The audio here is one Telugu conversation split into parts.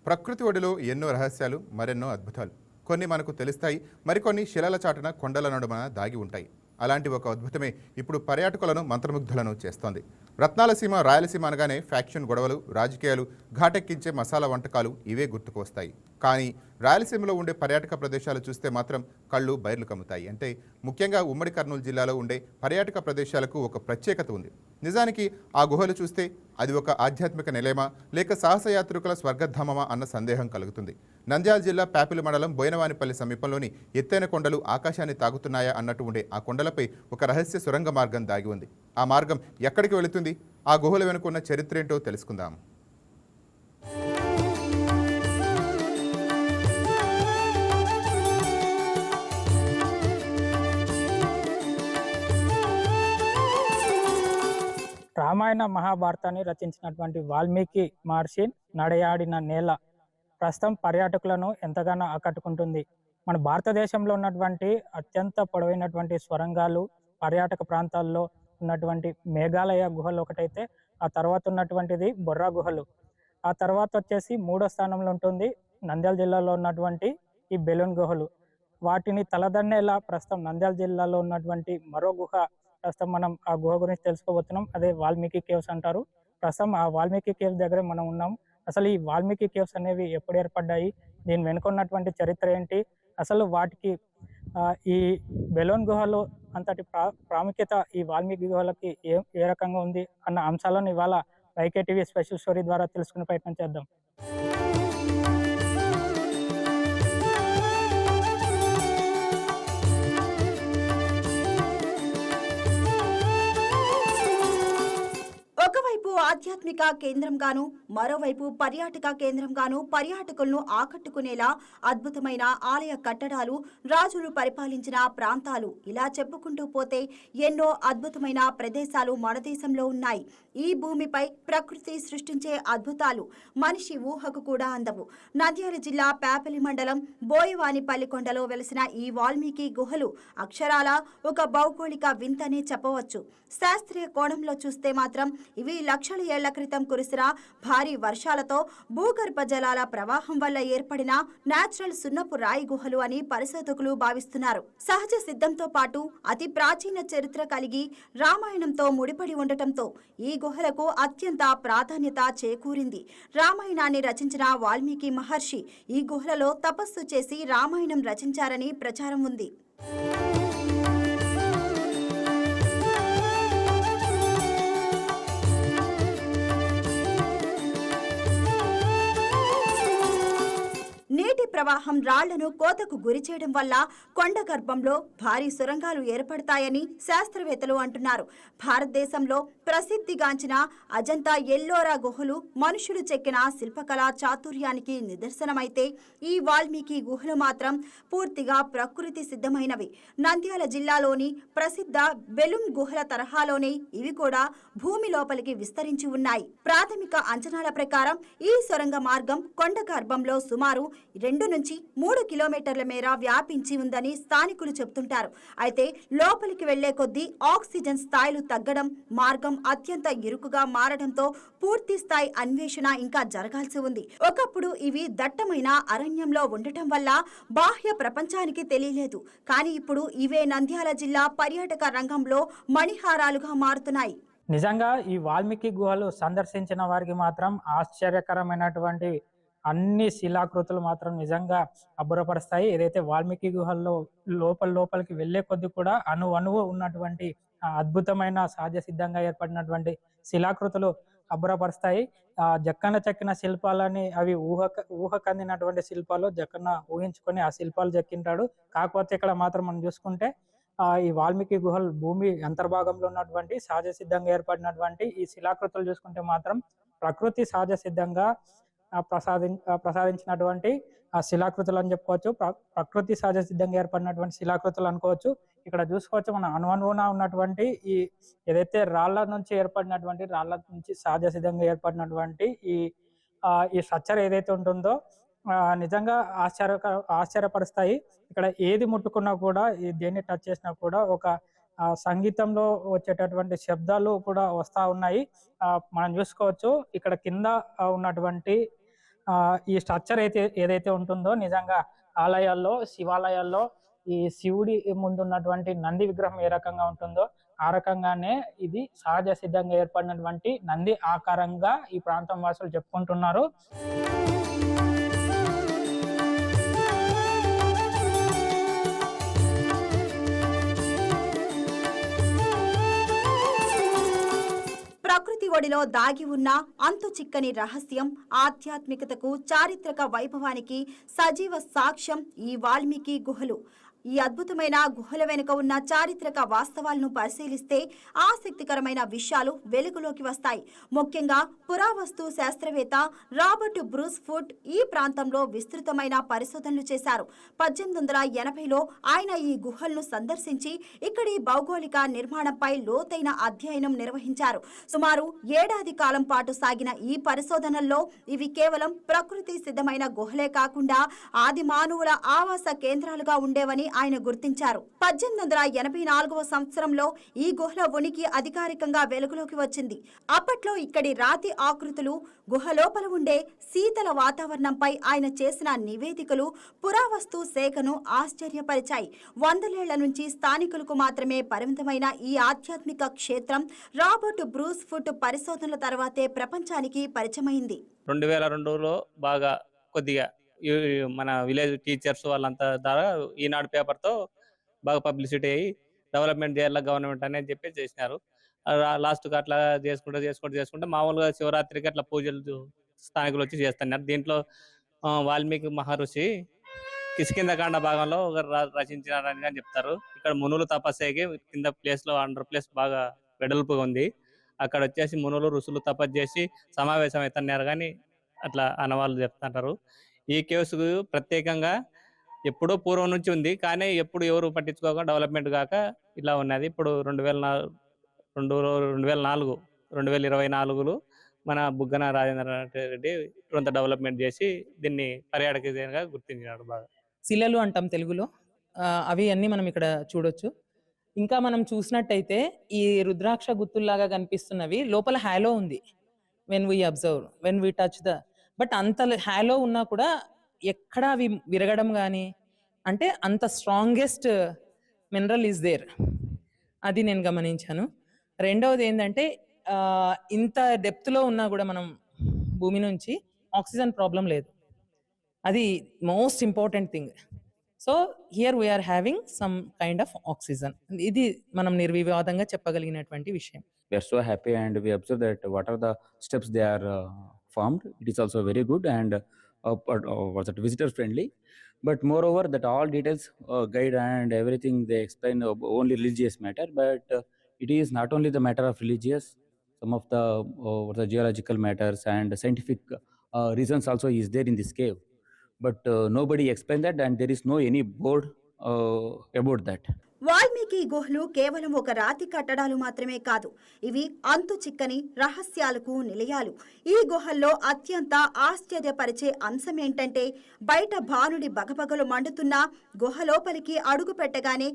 ప్రకృతి ఒడిలో ఎన్నో రహస్యాలు, మరెన్నో అద్భుతాలు. కొన్ని మనకు తెలుస్తాయి, మరికొన్ని శిలల చాటున కొండల నడుమన దాగి ఉంటాయి. అలాంటి ఒక అద్భుతమే ఇప్పుడు పర్యాటకులను మంత్రముగ్ధులను చేస్తోంది. రత్నాలసీమ, రాయలసీమ అనగానే ఫ్యాక్షన్ గొడవలు, రాజకీయాలు, ఘాటెక్కించే మసాలా వంటకాలు ఇవే గుర్తుకు వస్తాయి. కానీ రాయలసీమలో ఉండే పర్యాటక ప్రదేశాలు చూస్తే మాత్రం కళ్ళు బైర్లు కమ్ముతాయి. అంటే ముఖ్యంగా ఉమ్మడి కర్నూలు జిల్లాలో ఉండే పర్యాటక ప్రదేశాలకు ఒక ప్రత్యేకత ఉంది. నిజానికి ఆ గుహలు చూస్తే అది ఒక ఆధ్యాత్మిక నిలయమా లేక సాహసయాత్రికుల స్వర్గధామమా అన్న సందేహం కలుగుతుంది. నంద్యాల జిల్లా ప్యాపిలి మండలం బోయినవానిపల్లి సమీపంలోని ఎత్తైన కొండలు ఆకాశాన్ని తాగుతున్నాయా అన్నట్టు ఉండే ఆ కొండలపై ఒక రహస్య సొరంగ మార్గం దాగి ఉంది. ఆ మార్గం ఎక్కడికి వెళుతుంది? ఆ గుహల వెనుకున్న చరిత్ర ఏంటో తెలుసుకుందాం. రామాయణ మహాభారతాన్ని రచించినటువంటి వాల్మీకి మహర్షి నడయాడిన నేల ప్రస్తుతం పర్యాటకులను ఎంతగానో ఆకట్టుకుంటుంది. మన భారతదేశంలో ఉన్నటువంటి అత్యంత పొడవైనటువంటి స్వరంగాలు పర్యాటక ప్రాంతాల్లో ఉన్నటువంటి మేఘాలయ గుహలు ఒకటైతే, ఆ తర్వాత ఉన్నటువంటిది బొర్రా గుహలు, ఆ తర్వాత వచ్చేసి మూడో స్థానంలో ఉంటుంది నంద్యాల జిల్లాలో ఉన్నటువంటి ఈ బెలూన్ గుహలు. వాటిని తలదన్నేలా ప్రస్తుతం నంద్యాల జిల్లాలో ఉన్నటువంటి మరో గుహ, ప్రస్తుతం మనం ఆ గుహ గురించి తెలుసుకోబోతున్నాం. అదే వాల్మీకి కేవ్స్ అంటారు. ప్రస్తుతం ఆ వాల్మీకి కేవ్స్ దగ్గరే మనం ఉన్నాం. అసలు ఈ వాల్మీకి కేవ్స్ అనేవి ఎప్పుడు ఏర్పడ్డాయి, దీని వెనుక ఉన్నటువంటి చరిత్ర ఏంటి, అసలు వాటికి ఈ బెలూన్ గుహలో అంతటి ప్రాముఖ్యత ఈ వాల్మీకి గుహలకి ఏ రకంగా ఉంది అన్న అంశాలను ఇవాళ వైకే టీవీ స్పెషల్ స్టోరీ ద్వారా తెలుసుకునే ప్రయత్నం చేద్దాం. ఒకవైపు ఆధ్యాత్మిక కేంద్రంగాను, మరోవైపు పర్యాటక కేంద్రంగాను పర్యాటకులను ఆకట్టుకునేలా అద్భుతమైన ఆలయ కట్టడాలు, రాజులు పరిపాలించిన ప్రాంతాలు, ఇలా చెప్పుకుంటూ పోతే ఎన్నో అద్భుతమైన ప్రదేశాలు మన దేశంలో ఉన్నాయి. ఈ భూమిపై ప్రకృతి సృష్టించే అద్భుతాలు మనిషి ఊహకు కూడా అందవు. నంద్యాల జిల్లా ప్యాపిలి మండలం బోయవానిపల్లి కొండలో వెలిసిన ఈ వాల్మీకి గుహలు అక్షరాల ఒక భౌగోళిక వింతనే చెప్పవచ్చు. శాస్త్రీయ కోణంలో చూస్తే మాత్రం ఇవి లక్షల ఏళ్ల క్రితం కురిసిన భారీ వర్షాలతో భూగర్భ జలాల ప్రవాహం వల్ల ఏర్పడిన నేచురల్ సున్నపు రాయి గుహలు అని పరిశోధకులు భావిస్తున్నారు. సహజ సిద్ధంతో పాటు అతి ప్రాచీన చరిత్ర కలిగి రామాయణంతో ముడిపడి ఉండటంతో ఈ గుహలకు అత్యంత ప్రాధాన్యత చేకూరింది. రామాయణాన్ని రచించిన వాల్మీకి మహర్షి ఈ గుహలలో తపస్సు చేసి రామాయణం రచించారని ప్రచారం ఉంది. నీటి ప్రవాహం రాళ్లను కోతకు గురి చేయడం వల్ల కొండ గర్భంలో భారీ సొరంగాలు ఏర్పడతాయని శాస్త్రవేత్తలు అంటున్నారు. భారతదేశంలో ప్రసిద్ధిగాంచిన అజంతా ఎల్లోరా గుహలు మనుషులు చెక్కిన శిల్పకళా చాతుర్యానికి నిదర్శనమైతే, ఈ వాల్మీకి గుహలు మాత్రం పూర్తిగా ప్రకృతి సిద్ధమైనవి. నంద్యాల జిల్లాలోని ప్రసిద్ధ బెలూన్ గుహల తరహాలోనే ఇవి కూడా భూమి లోపలికి విస్తరించి ఉన్నాయి. ప్రాథమిక అంచనాల ప్రకారం ఈ సొరంగ మార్గం కొండ గర్భంలో సుమారు 2 నుంచి 3 కిలోమీటర్ల మేర వ్యాపించి ఉందని స్థానికులు చెబుతుంటారు. అయితే లోపలికి వెళ్లే కొద్దీ ఆక్సిజన్ స్థాయిలు తగ్గడం, మార్గం అత్యంత ఇరుకుగా మారడంతో పూర్తి స్థాయి అన్వేషణ ఇంకా జరగాల్సి ఉంది. ఒకప్పుడు ఇవి దట్టమైన అరణ్యంలో ఉండటం వల్ల బాహ్య ప్రపంచానికి తెలియలేదు. కానీ ఇప్పుడు ఇవే నంద్యాల జిల్లా పర్యాటక రంగంలో మణిహారాలుగా మారుతున్నాయి. నిజంగా ఈ వాల్మీకి గుహలు సందర్శించిన వారికి మాత్రం ఆశ్చర్యకరమైనటువంటి అన్ని శిలాకృతులు మాత్రం నిజంగా అబ్బురపరుస్తాయి. ఏదైతే వాల్మీకి గుహల్లో లోపలికి వెళ్లే కొద్ది కూడా అణువు ఉన్నటువంటి అద్భుతమైన సహజ సిద్ధంగా ఏర్పడినటువంటి శిలాకృతులు అబ్బురపరుస్తాయి. జక్కన్న చెక్కిన శిల్పాలని అవి ఊహకందినటువంటి శిల్పాలు, జక్కన్న ఊహించుకొని ఆ శిల్పాలు చెక్కింటాడు. కాకపోతే ఇక్కడ మాత్రం మనం చూసుకుంటే ఈ వాల్మీకి గుహలు భూమి అంతర్భాగంలో ఉన్నటువంటి సహజ సిద్ధంగా ఏర్పడినటువంటి ఈ శిలాకృతులు చూసుకుంటే మాత్రం ప్రకృతి సహజ సిద్ధంగా ప్రసాదించినటువంటి ఆ శిలాకృతులు అని చెప్పుకోవచ్చు. ప్రకృతి సహజ సిద్ధంగా ఏర్పడినటువంటి శిలాకృతులు అనుకోవచ్చు. ఇక్కడ చూసుకోవచ్చు మన అణువున ఉన్నటువంటి ఈ ఏదైతే రాళ్ల నుంచి సహజ సిద్ధంగా ఏర్పడినటువంటి ఈ స్ట్రక్చర్ ఏదైతే ఉంటుందో నిజంగా ఆశ్చర్యపరుస్తాయి. ఇక్కడ ఏది ముట్టుకున్నా కూడా, దేన్ని టచ్ చేసినా కూడా ఒక సంగీతంలో వచ్చేటటువంటి శబ్దాలు కూడా వస్తా ఉన్నాయి. మనం చూసుకోవచ్చు ఇక్కడ కింద ఉన్నటువంటి ఈ స్ట్రక్చర్ ఏదైతే ఉంటుందో నిజంగా ఆలయాల్లో, శివాలయాల్లో ఈ శివుడి ముందు ఉన్నటువంటి నంది విగ్రహం ఏ రకంగా ఉంటుందో ఆ రకంగానే ఇది సహజ సిద్ధంగా ఏర్పడినటువంటి నంది ఆకారంగా ఈ ప్రాంతం వాసులు చెప్పుకుంటున్నారు. ప్రకృతి ఒడిలో దాగి ఉన్న అంతు చిక్కని రహస్యం, ఆధ్యాత్మికతకు, చారిత్రక వైభవానికి సజీవ సాక్ష్యం ఈ వాల్మీకి గుహలు. ఈ అద్భుతమైన గుహల వెనుక ఉన్న చారిత్రక వాస్తవాలను పరిశీలిస్తే ఆసక్తికరమైన విషయాలు వెలుగులోకి వస్తాయి. ముఖ్యంగా పురావస్తు శాస్త్రవేత్త రాబర్ట్ బ్రూస్ ఫుడ్ ఈ ప్రాంతంలో విస్తృతమైన పరిశోధనలు చేశారు. 1880లో ఆయన ఈ గుహలను సందర్శించి ఇక్కడి భౌగోళిక నిర్మాణంపై లోతైన అధ్యయనం నిర్వహించారు. సుమారు ఏడాది కాలం పాటు సాగిన ఈ పరిశోధనల్లో ఇవి కేవలం ప్రకృతి సిద్ధమైన గుహలే కాకుండా ఆది మానవుల ఆవాస కేంద్రాలుగా ఉండేవని ఆయన గుర్తించారు. 1884వ సంవత్సరంలో ఈ గుహల ఉనికి అధికారికంగా వెలుగులోకి వచ్చింది. అప్పట్లో ఇక్కడి రాతి ఆకృతులు, గుహ లోపల ఉండే శీతల వాతావరణంపై ఆయన చేసిన నివేదికలు పురావస్తు శాఖను ఆశ్చర్యపరిచాయి. వందలేళ్ల నుంచి స్థానికులకు మాత్రమే పరిమితమైన ఈ ఆధ్యాత్మిక క్షేత్రం రాబర్ట్ బ్రూస్ ఫుడ్ పరిశోధనల తర్వాతే ప్రపంచానికి పరిచయమైంది. 2002లో బాగా కొద్దిగా మన విలేజ్ టీచర్స్ వాళ్ళంతా ద్వారా ఈనాడు పేపర్తో బాగా పబ్లిసిటీ అయ్యి డెవలప్మెంట్ చేయాలి గవర్నమెంట్ అనేది చెప్పి చేసినారు. లాస్ట్కి అట్లా చేసుకుంటే మామూలుగా శివరాత్రికి అట్లా పూజలు స్థానికులు వచ్చి చేస్తున్నారు. దీంట్లో వాల్మీకి మహర్షి కిష్కింధకాండ భాగంలో రచించినారని అని చెప్తారు. ఇక్కడ మునులు తపస్సుకి కింద ప్లేస్లో అండర్ ప్లేస్ బాగా వెడల్పుగా ఉంది. అక్కడ వచ్చేసి మునులు ఋషులు తపస్సు చేసి సమావేశం అవుతున్నారు కానీ అట్లా అన్నవాళ్ళు చెప్తుంటారు. ఈ కేవ్స్ ప్రత్యేకంగా ఎప్పుడో పూర్వం నుంచి ఉంది కానీ ఎప్పుడు ఎవరు పట్టించుకోక డెవలప్మెంట్ కాక ఇలా ఉన్నది. ఇప్పుడు 2024లో మన బుగ్గన రాజేంద్ర రెడ్డి కొంత డెవలప్మెంట్ చేసి దీన్ని పర్యాటక కేంద్రంగా గుర్తించినాడు. బాగా శిలలు అంటాం తెలుగులో, అవి అన్ని మనం ఇక్కడ చూడొచ్చు. ఇంకా మనం చూసినట్టయితే ఈ రుద్రాక్ష గుత్తుల్లాగా కనిపిస్తున్నవి లోపల హ్యాలో ఉంది. When we observe, when we touch but అంత హ్యాలో ఉన్నా కూడా ఎక్కడ అవి విరగడం కానీ, అంటే అంత స్ట్రాంగెస్ట్ మినరల్ ఈజ్ దేర్, అది నేను గమనించాను. రెండవది ఏంటంటే ఇంత డెప్త్లో ఉన్నా కూడా మనం భూమి నుంచి ఆక్సిజన్ ప్రాబ్లం లేదు, అది most important thing. So here we are having some kind of oxygen. ఇది మనం నిర్వివాదంగా చెప్పగలిగినటువంటి విషయం. We are so happy and we observe that what are the steps they are formed. It is also very good and was it visitor friendly. But moreover, that all details guide and everything they explain only religious matter. But it is not only the matter of religious. Some of the geological matters and scientific reasons also is there in this cave. But nobody explained that and there is no any board about that. Valmiki గుహలు కేవలం ఒక రాతి కట్టడాలు మాత్రమే కాదు, ఇవి అంతు చిక్కని రహస్యాలకు నిలయాలు. ఈ గుహల్లో అత్యంత ఆశ్చర్యపరిచే అంశం ఏంటంటే బయట భానుడి బగబగలు మండుతున్న గుహ లోపలికి అడుగు పెట్టగానే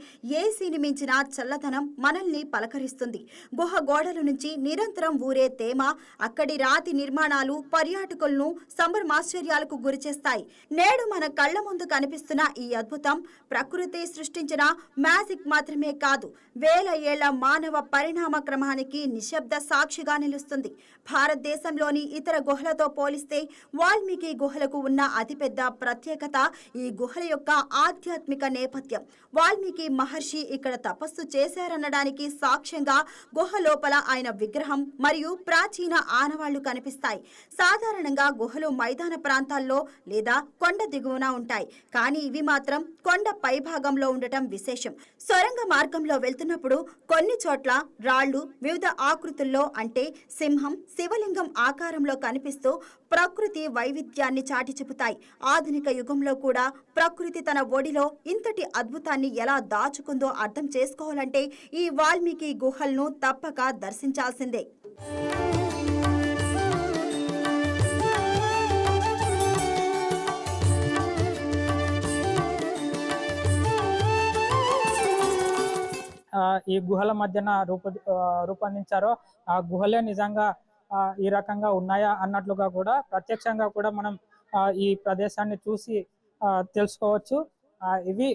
ఏసీని మించిన చల్లదనం మనల్ని పలకరిస్తుంది. గుహ గోడల నుంచి నిరంతరం ఊరే తేమ, అక్కడి రాతి నిర్మాణాలు పర్యాటకులను సంభ్రమాశ్చర్యాలకు గురిచేస్తాయి. నేడు మన కళ్ల ముందు కనిపిస్తున్న ఈ అద్భుతం ప్రకృతి సృష్టించిన మ్యాజిక్ మాత్రమే కాదు, వేల ఏళ్ల మానవ పరిణామ క్రమానికి నిశ్శబ్ద సాక్షిగా నిలుస్తుంది. భారతదేశంలోని ఇతర గుహలతో పోలిస్తే వాల్మీకి గుహలకు ఉన్న అతిపెద్ద ప్రత్యేకత ఈ గుహల యొక్క ఆధ్యాత్మిక నేపథ్యం. వాల్మీకి మహర్షి ఇక్కడ తపస్సు చేశారనడానికి సాక్ష్యంగా గుహ లోపల ఆయన విగ్రహం మరియు ప్రాచీన ఆనవాళ్లు కనిపిస్తాయి. సాధారణంగా గుహలు మైదాన ప్రాంతాల్లో లేదా కొండ దిగువన ఉంటాయి, కానీ ఇవి మాత్రం కొండ పైభాగంలో ఉండటం విశేషం. సొరంగ మార్గంలో వెళ్తున్నప్పుడు కొన్ని చోట్ల రాళ్లు వివిధ ఆకృతుల్లో, అంటే సింహం, శివలింగం ఆకారంలో కనిపిస్తూ ప్రకృతి వైవిధ్యాన్ని చాటి చెబుతాయి. ఆధునిక యుగంలో కూడా ప్రకృతి తన ఒడిలో ఇంతటి అద్భుతాన్ని ఎలా దాచుకుందో అర్థం చేసుకోవాలంటే ఈ వాల్మీకి గుహలను తప్పక దర్శించాల్సిందే. ఈ గుహల మధ్యన రూపొందించారో ఆ గుహలే నిజంగా ఈ రకంగా ఉన్నాయా అన్నట్లుగా కూడా ప్రత్యక్షంగా కూడా మనం ఈ ప్రదేశాన్ని చూసి తెలుసుకోవచ్చు. ఇవి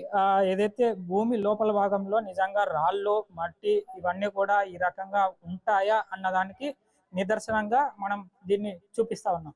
ఏదైతే భూమి లోపల భాగంలో నిజంగా రాళ్ళు, మట్టి ఇవన్నీ కూడా ఈ రకంగా ఉంటాయా అన్నదానికి నిదర్శనంగా మనం దీన్ని చూపిస్తా ఉన్నాం.